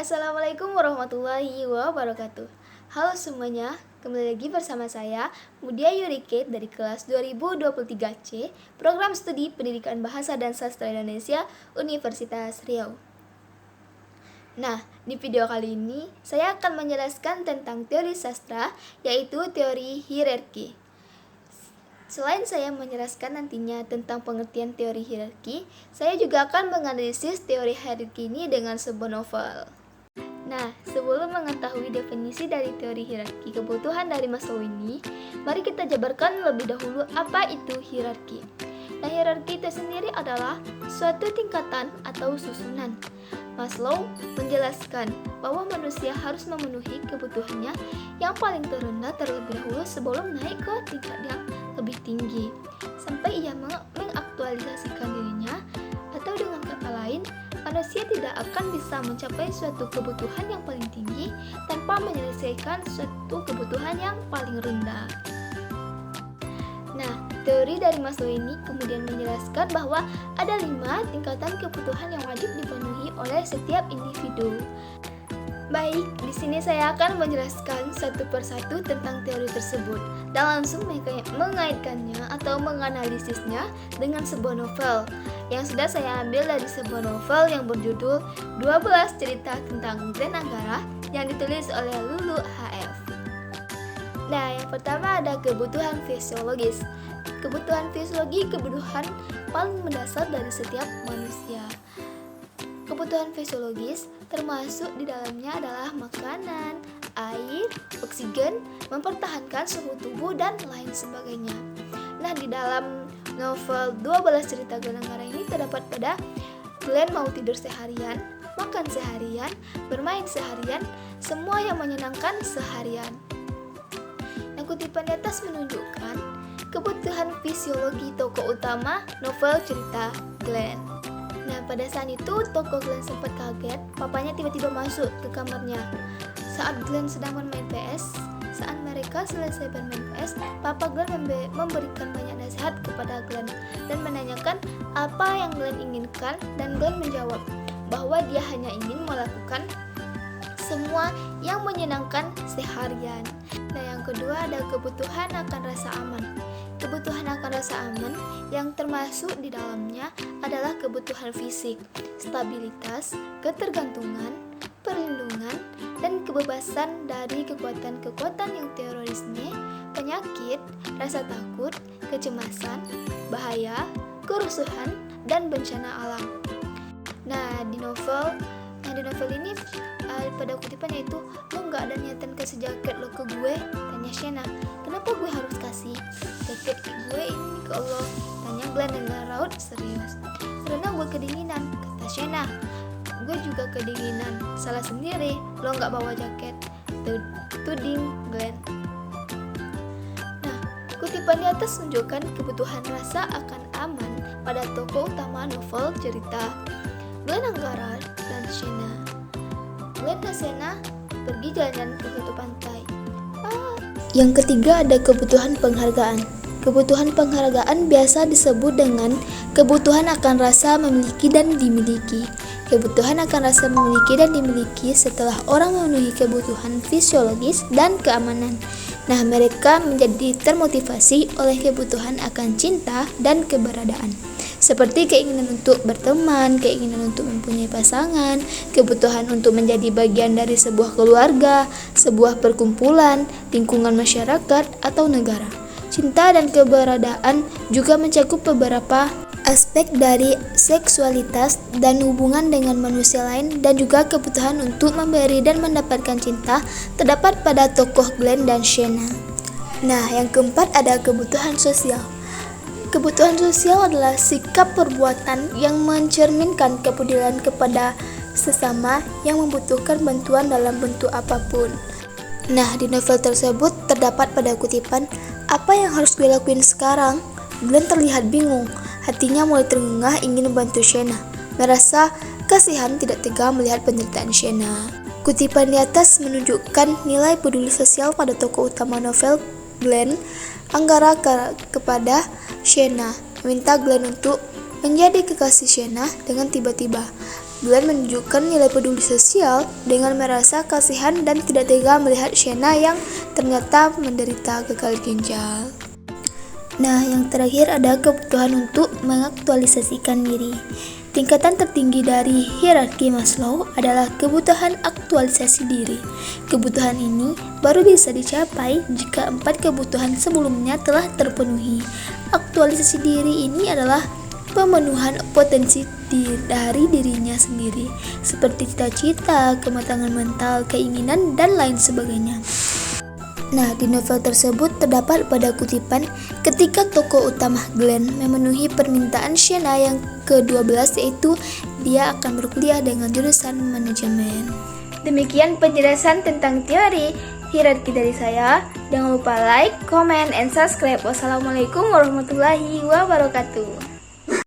Assalamualaikum warahmatullahi wabarakatuh. Halo semuanya, kembali lagi bersama saya Mudia Yurike dari kelas 2023C Program Studi Pendidikan Bahasa dan Sastra Indonesia Universitas Riau. Nah, di video kali ini saya akan menjelaskan tentang teori sastra, yaitu teori hierarki. Selain saya menjelaskan nantinya tentang pengertian teori hierarki, saya juga akan menganalisis teori hierarki ini dengan sebuah novel. Nah, sebelum mengetahui definisi dari teori hierarki kebutuhan dari Maslow ini, mari kita jabarkan lebih dahulu apa itu hierarki. Nah, hierarki itu sendiri adalah suatu tingkatan atau susunan. Maslow menjelaskan bahwa manusia harus memenuhi kebutuhannya yang paling terendah terlebih dahulu sebelum naik ke tingkat yang lebih tinggi, sampai ia mengaktualisasikan dirinya, atau dengan kata lain, manusia tidak akan bisa mencapai suatu kebutuhan yang paling tinggi tanpa menyelesaikan suatu kebutuhan yang paling rendah. Nah, teori dari Maslow ini kemudian menjelaskan bahwa ada 5 tingkatan kebutuhan yang wajib dipenuhi oleh setiap individu. Baik, di sini saya akan menjelaskan satu persatu tentang teori tersebut dan langsung mengaitkannya atau menganalisisnya dengan sebuah novel yang sudah saya ambil dari sebuah novel yang berjudul 12 Cerita tentang Glenn Anggara yang ditulis oleh Lulu HF. Nah, yang pertama ada kebutuhan fisiologis. Kebutuhan fisiologi kebutuhan paling mendasar dari setiap manusia. Kebutuhan fisiologis termasuk di dalamnya adalah makanan, air, oksigen, mempertahankan suhu tubuh, dan lain sebagainya. Nah, di dalam novel 12 Cerita Glenn Anggara ini terdapat pada Glenn mau tidur seharian, makan seharian, bermain seharian, semua yang menyenangkan seharian. Nah, kutipan di atas menunjukkan kebutuhan fisiologi tokoh utama novel cerita Glenn. Nah, pada saat itu tokoh Glenn sempat kaget, papanya tiba-tiba masuk ke kamarnya. Saat Glenn sedang bermain PS, saat mereka selesai bermain PS, papa Glenn memberikan banyak nasihat kepada Glenn dan menanyakan apa yang Glenn inginkan, dan Glenn menjawab bahwa dia hanya ingin melakukan semua yang menyenangkan seharian. Nah, yang kedua ada kebutuhan akan rasa aman. Kebutuhan akan rasa aman yang termasuk di dalamnya adalah kebutuhan fisik, stabilitas, ketergantungan, perlindungan, dan kebebasan dari kekuatan-kekuatan yang terorisme, penyakit, rasa takut, kecemasan, bahaya, kerusuhan, dan bencana alam. Nah, di novel ini pada kutipannya itu, lo nggak ada niatan kasih jaket lo ke gue, tanya Shena. Kenapa gue harus kasih jaket ke gue ini ke lo, tanya Glenn dengan raut serius. Karena gue kedinginan, kata Shena. Gue juga kedinginan, salah sendiri lo nggak bawa jaket, tuding Glenn. Nah, kutipan di atas menunjukkan kebutuhan rasa akan aman pada tokoh utama novel cerita Glenn Anggara dan Shena. Glenn dan Shena pergi jalan-jalan ke suatu pantai. Yang ketiga ada kebutuhan penghargaan. Kebutuhan penghargaan biasa disebut dengan kebutuhan akan rasa memiliki dan dimiliki. Kebutuhan akan rasa memiliki dan dimiliki setelah orang memenuhi kebutuhan fisiologis dan keamanan. Nah, mereka menjadi termotivasi oleh kebutuhan akan cinta dan keberadaan, seperti keinginan untuk berteman, keinginan untuk mempunyai pasangan, kebutuhan untuk menjadi bagian dari sebuah keluarga, sebuah perkumpulan, lingkungan masyarakat, atau negara. Cinta dan keberadaan juga mencakup beberapa aspek dari seksualitas dan hubungan dengan manusia lain, dan juga kebutuhan untuk memberi dan mendapatkan cinta terdapat pada tokoh Glenn dan Shena. Nah, yang keempat ada kebutuhan sosial. Kebutuhan sosial adalah sikap perbuatan yang mencerminkan kepedulian kepada sesama yang membutuhkan bantuan dalam bentuk apapun. Nah, di novel tersebut terdapat pada kutipan, apa yang harus gue lakuin sekarang? Glenn terlihat bingung, hatinya mulai terengah ingin membantu Shena, merasa kasihan tidak tega melihat penderitaan Shena. Kutipan di atas menunjukkan nilai peduli sosial pada tokoh utama novel Glenn Anggara kepada Shena, meminta Glenn untuk menjadi kekasih Shena dengan tiba-tiba. Glenn menunjukkan nilai peduli sosial dengan merasa kasihan dan tidak tega melihat Shena yang ternyata menderita gagal ginjal. Nah, yang terakhir ada kebutuhan untuk mengaktualisasikan diri. Tingkatan tertinggi dari hierarki Maslow adalah kebutuhan aktualisasi diri. Kebutuhan ini baru bisa dicapai jika 4 kebutuhan sebelumnya telah terpenuhi. Aktualisasi diri ini adalah pemenuhan potensi dari dirinya sendiri, seperti cita-cita, kematangan mental, keinginan, dan lain sebagainya. Nah, di novel tersebut terdapat pada kutipan ketika tokoh utama Glenn memenuhi permintaan Shena yang ke-12, yaitu dia akan berkuliah dengan jurusan manajemen. Demikian penjelasan tentang teori hierarki dari saya. Jangan lupa like, comment, and subscribe. Wassalamualaikum warahmatullahi wabarakatuh.